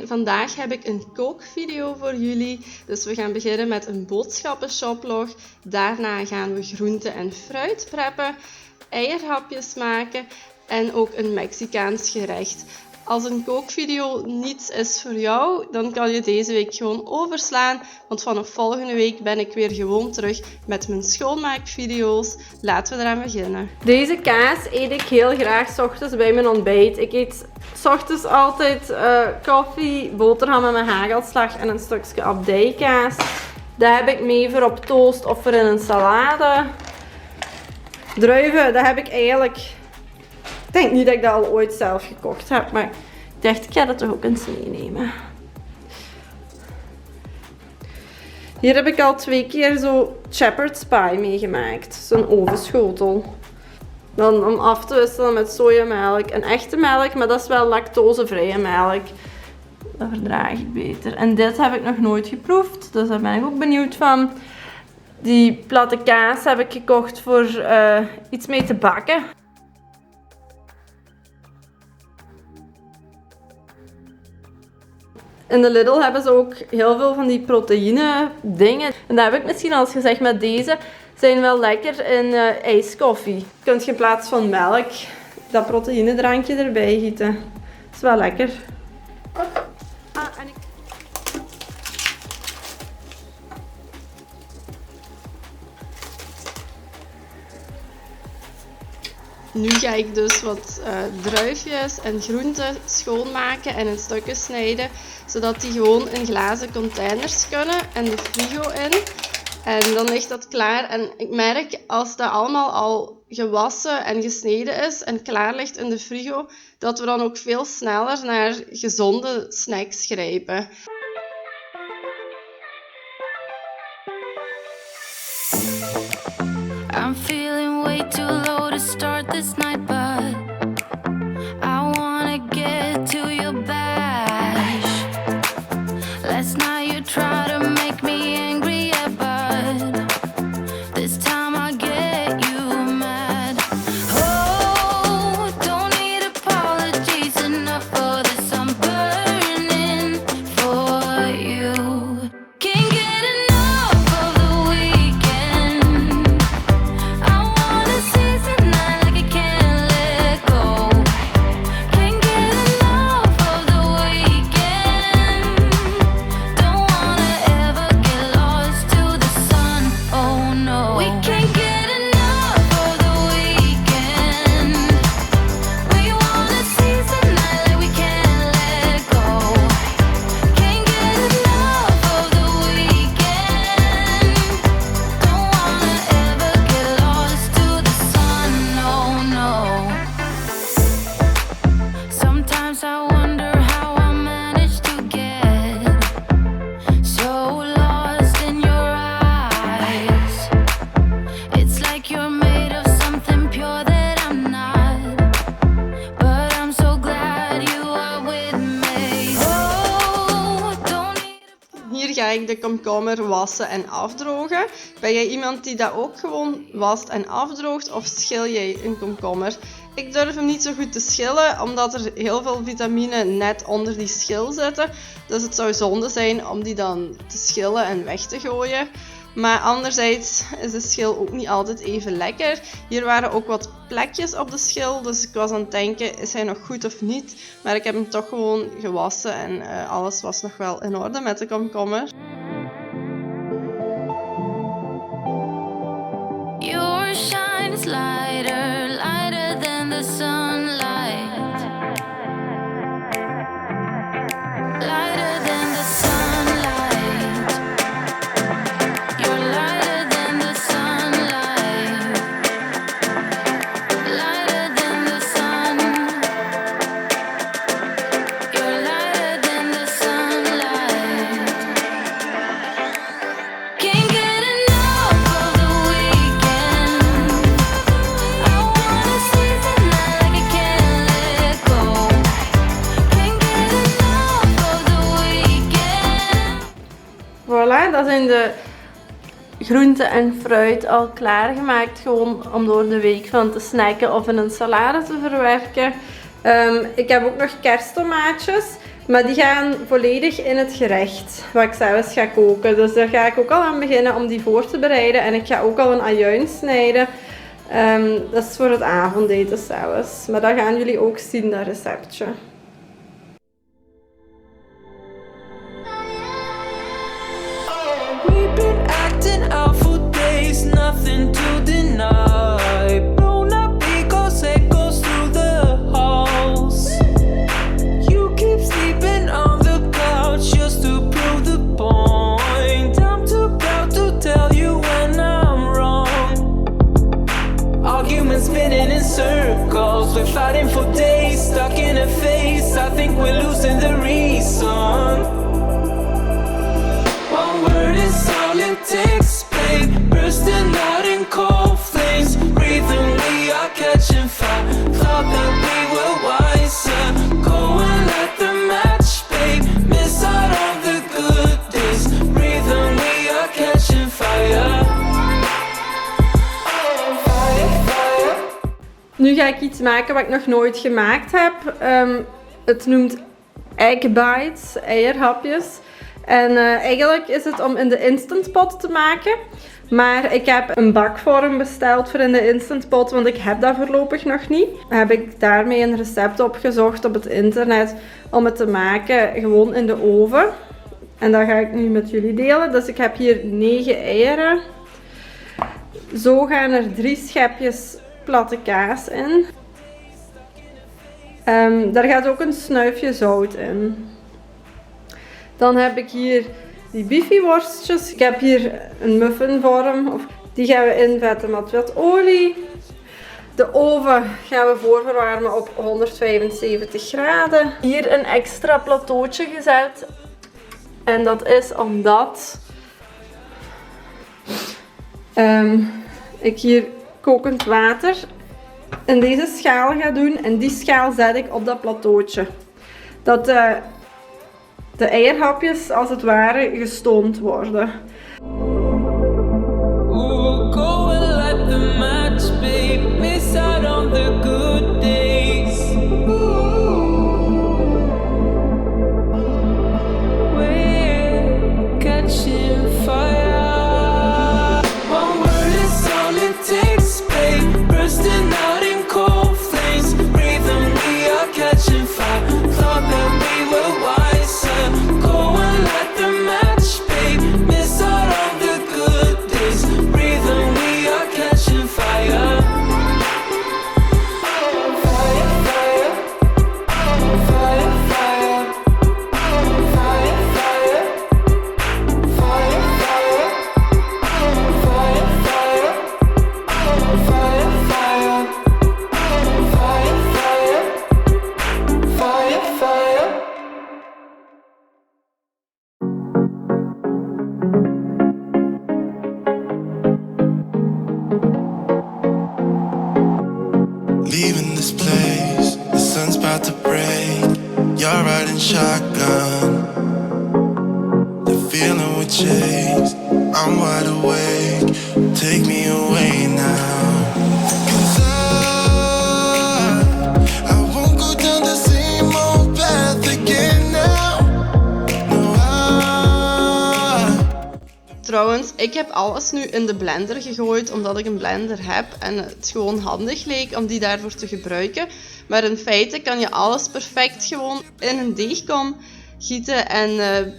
vandaag heb ik een kookvideo voor jullie. Dus we gaan beginnen met een boodschappenshopplog. Daarna gaan we groente en fruit preppen, eierhapjes maken en ook een Mexicaans gerecht. Als een kookvideo niets is voor jou, dan kan je deze week gewoon overslaan. Want vanaf volgende week ben ik weer gewoon terug met mijn schoonmaakvideo's. Laten we eraan beginnen. Deze kaas eet ik heel graag 's ochtends bij mijn ontbijt. Ik eet 's ochtends altijd koffie, boterham met mijn hagelslag en een stukje abdijkaas. Dat heb ik mee voor op toast of voor in een salade. Druiven, dat heb ik eigenlijk... Ik denk niet dat ik dat al ooit zelf gekocht heb, maar ik dacht, ik ga dat toch ook eens meenemen. Hier heb ik al 2 keer zo shepherd's pie meegemaakt. Zo'n ovenschotel. Dan om af te wisselen met sojamelk en echte melk, maar dat is wel lactosevrije melk. Dat verdraag ik beter. En dit heb ik nog nooit geproefd, dus daar ben ik ook benieuwd van. Die platte kaas heb ik gekocht voor iets mee te bakken. In de Lidl hebben ze ook heel veel van die proteïne dingen. En dat heb ik misschien al eens gezegd, maar deze zijn wel lekker in ijskoffie. Je kunt in plaats van melk dat proteïnedrankje erbij gieten. Dat is wel lekker. Nu ga ik dus wat druifjes en groenten schoonmaken en in stukken snijden, zodat die gewoon in glazen containers kunnen en de frigo in. En dan ligt dat klaar. En ik merk als dat allemaal al gewassen en gesneden is en klaar ligt in de frigo, dat we dan ook veel sneller naar gezonde snacks grijpen. I'm feeling way too low to start this night, but I wanna get to your bash. Last night you tried to make me angry, yeah, but this time I get you mad. Oh, don't need apologies enough for this. I'm burning for you. Can't get enough of the weekend. I wanna seize the night like I can't let go. Can't get enough of the weekend. Don't wanna ever get lost to the sun. Oh no, we can't get enough of the weekend. We wanna seize the night like we can't let go. Can't get enough of the weekend. Don't wanna ever get lost to the sun. No, no. Sometimes I wonder how I managed to get so lost in your eyes. It's like you're made of something pure that I'm not, but I'm so glad you are with me. Oh, don't need. Hier ga ik de komkommer wassen en afdrogen. Ben jij iemand die dat ook gewoon wast en afdroogt, of schil jij een komkommer? Ik durf hem niet zo goed te schillen, omdat er heel veel vitamine net onder die schil zitten. Dus het zou zonde zijn om die dan te schillen en weg te gooien. Maar anderzijds is de schil ook niet altijd even lekker. Hier waren ook wat plekjes op de schil, dus ik was aan het denken, is hij nog goed of niet? Maar ik heb hem toch gewoon gewassen en alles was nog wel in orde met de komkommer. Your shine is lighter, lighter than the sunlight. Lighter than the sunlight. You're lighter than the sunlight. Lighter than the sun. You're lighter than the sunlight. Can't get enough of the weekend. I wanna seize the night like I can't let go. Can't get enough of the weekend. Voilà, dat zijn de groente en fruit al klaargemaakt, gewoon om door de week van te snacken of in een salade te verwerken. Ik heb ook nog kersttomaatjes. Maar die gaan volledig in het gerecht, wat ik zelfs ga koken. Dus daar ga ik ook al aan beginnen om die voor te bereiden. En ik ga ook al een ajuin snijden. Dat is voor het avondeten zelfs. Maar dat gaan jullie ook zien, dat receptje. We've been acting out for days, nothing to deny. Blown up because echoes through the halls. You keep sleeping on the couch just to prove the point. I'm too proud to tell you when I'm wrong. Arguments spinning in circles, we're fighting for days, stuck in a phase. I think we're losing the reason. One word is all it takes, babe. Bursting out in cold flames. Breathing, we are catching fire. Thought that we were wiser. Go and light the match, babe. Miss out on the good days. Breathing, we are catching fire. Fire, fire. Nu ga ik iets maken wat ik nog nooit gemaakt heb. Het noemt egg bites, eierhapjes. En eigenlijk is het om in de Instant Pot te maken. Maar ik heb een bakvorm besteld voor in de Instant Pot, want ik heb dat voorlopig nog niet. Heb ik daarmee een recept opgezocht op het internet om het te maken gewoon in de oven. En dat ga ik nu met jullie delen. Dus ik heb hier 9 eieren. Zo gaan er 3 schepjes platte kaas in. Daar gaat ook een snuifje zout in. Dan heb ik hier die bifi-worstjes. Ik heb hier een muffinvorm. Die gaan we invetten met wat olie. De oven gaan we voorverwarmen op 175 graden. Hier een extra plateautje gezet. En dat is omdat ik hier kokend water in deze schaal ga doen. En die schaal zet ik op dat plateautje. Dat de eierhapjes als het ware gestoomd worden. Ooh, go and light the match, babe. Miss out on the good days. We're catching fire. One word is all it takes, babe. Bursting out in cold flames. Breathing, we are catching fire. Thought that we were wiser. Go and light the match, babe. Miss out on the good days. Breathing, we are catching fire. Fire, fire. Fire, fire. Fire, fire. Fire, fire. Fire, fire. Fire, fire. Fire, fire. Fire, fire. Leaving this place, the sun's about to break. You're riding shotgun. The feeling we chase, I'm wide awake. Take me away now. 'Cause I won't go down the same old path again now. No, Trouwens, ik heb alles nu in de blender gegooid omdat ik een blender heb en het gewoon handig leek om die daarvoor te gebruiken. Maar in feite kan je alles perfect gewoon in een deegkom gieten en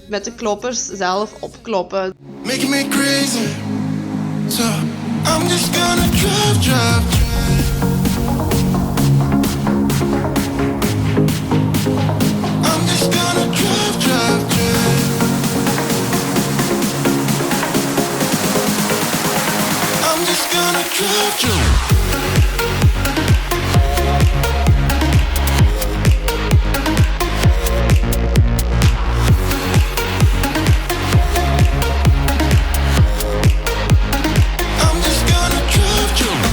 met de kloppers zelf opkloppen. making me crazy. So I'm just gonna drive, drive, drive. I'm just gonna drive, drive, drive. I'm just gonna drive, drive. I'm just gonna drive, drive.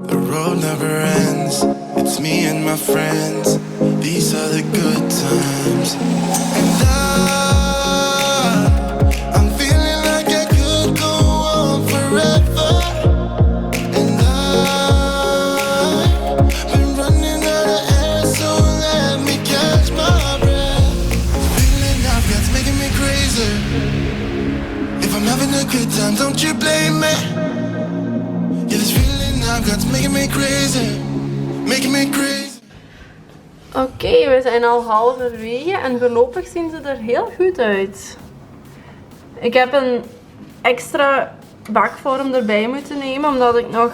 The road never ends. It's me and my friends. These are the good times. And I'm feeling like I could go on forever. And I've been running out of air, so let me catch my breath. Feeling I've got's making me crazy. If I'm having a good time, don't you blame me. Yeah, this feeling I've got's making me crazy. Making me crazy. Oké, we zijn al halverwege en voorlopig zien ze er heel goed uit. Ik heb een extra bakvorm erbij moeten nemen omdat ik nog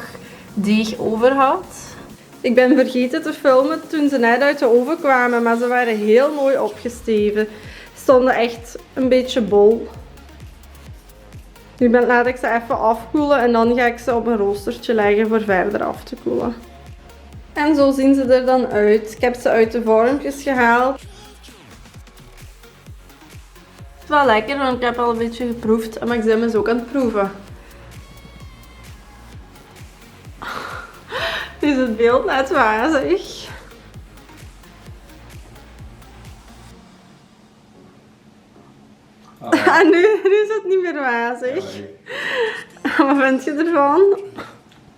deeg over had. Ik ben vergeten te filmen toen ze net uit de oven kwamen, maar ze waren heel mooi opgesteven. Ze stonden echt een beetje bol. Nu laat ik ze even afkoelen en dan ga ik ze op een roostertje leggen voor verder af te koelen. En zo zien ze er dan uit. Ik heb ze uit de vormpjes gehaald. Het is wel lekker, want ik heb al een beetje geproefd. En Maxim is ook aan het proeven. Nu is het beeld net wazig. En nu is het niet meer wazig. Wat vind je ervan?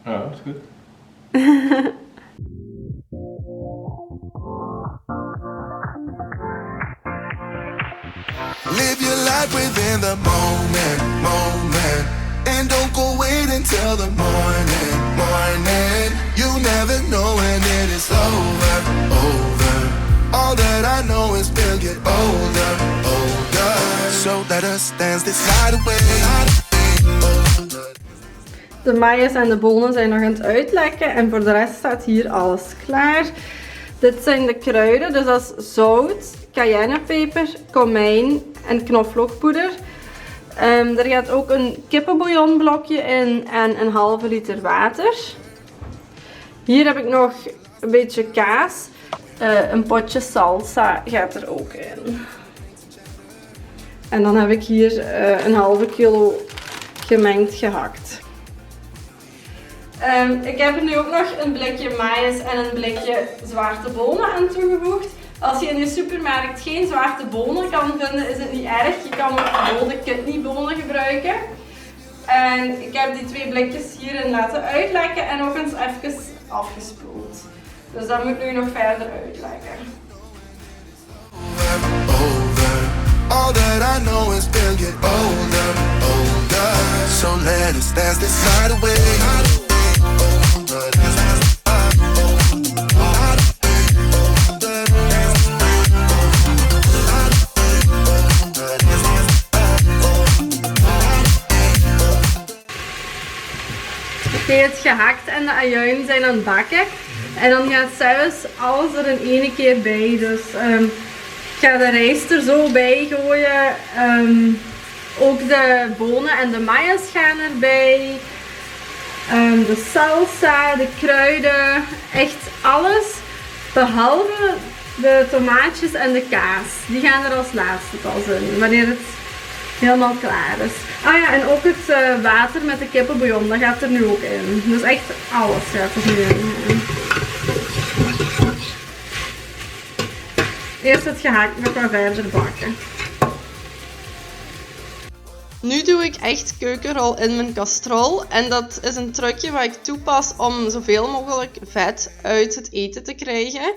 Ja, dat is goed. Live your life within the moment. And don't go wait until the morning. You never know when it is over. All that I know is we'll get older. So let us dance this night away. De maïs en de bonen zijn nog aan het uitlekken en voor de rest staat hier alles klaar. Dit zijn de kruiden, dus dat is zout, cayennepeper, komijn en knoflookpoeder. Er gaat ook een kippenbouillonblokje in en een halve liter water. Hier heb ik nog een beetje kaas. Een potje salsa gaat er ook in. En dan heb ik hier een halve kilo gemengd gehakt. Ik heb er nu ook nog een blikje maïs en een blikje zwarte bonen aan toegevoegd. Als je in je supermarkt geen zwarte bonen kan vinden, is het niet erg. Je kan ook rode kidneybonen gebruiken. En ik heb die 2 blikjes hierin laten uitlekken en nog eens even afgespoeld. Dus dat moet ik nu nog verder uitlekken. All that I know is we'll get older. So let us dance this night away. Oké, het gehakt en de ajuin zijn aan het bakken. En dan gaat zelfs alles er in één keer bij. Dus ik ga de rijst er zo bij gooien. Ook de bonen en de maïs gaan erbij. De salsa, de kruiden, echt alles. Behalve de tomaatjes en de kaas. Die gaan er als laatste pas in, wanneer het helemaal klaar is. Ah ja, en ook het water met de kippenbouillon, dat gaat er nu ook in. Dus echt alles gaat er nu in. Eerst het gehakt nog wat verder bakken. Nu doe ik echt keukenrol in mijn kastrol en dat is een trucje wat ik toepas om zoveel mogelijk vet uit het eten te krijgen.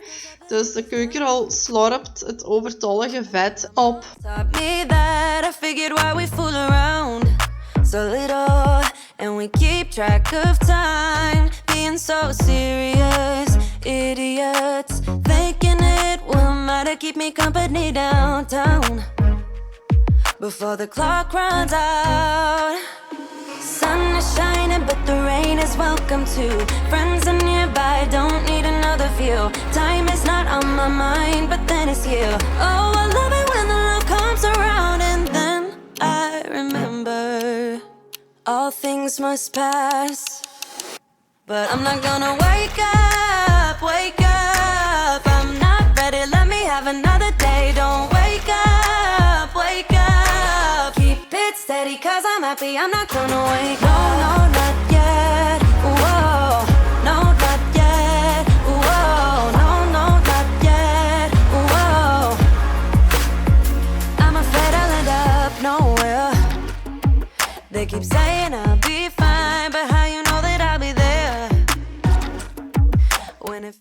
Dus de keukenrol slorpt het overtollige vet op. And we keep track of time, being so serious, idiots, thinking it will matter, keep me company downtown, before the clock runs out. Sun is shining but the rain is welcome too. Friends are nearby, don't need another view. Time is not on my mind, but then it's you. Oh, I love it when the love comes around and then I remember all things must pass, but I'm not gonna wake up, wake up. I'm not ready, let me have another day. Don't wake up, wake up. Keep it steady, cause I'm happy, I'm not gonna wake up. No, no, not yet. They keep saying I'll be fine, but how you know that I'll be there when it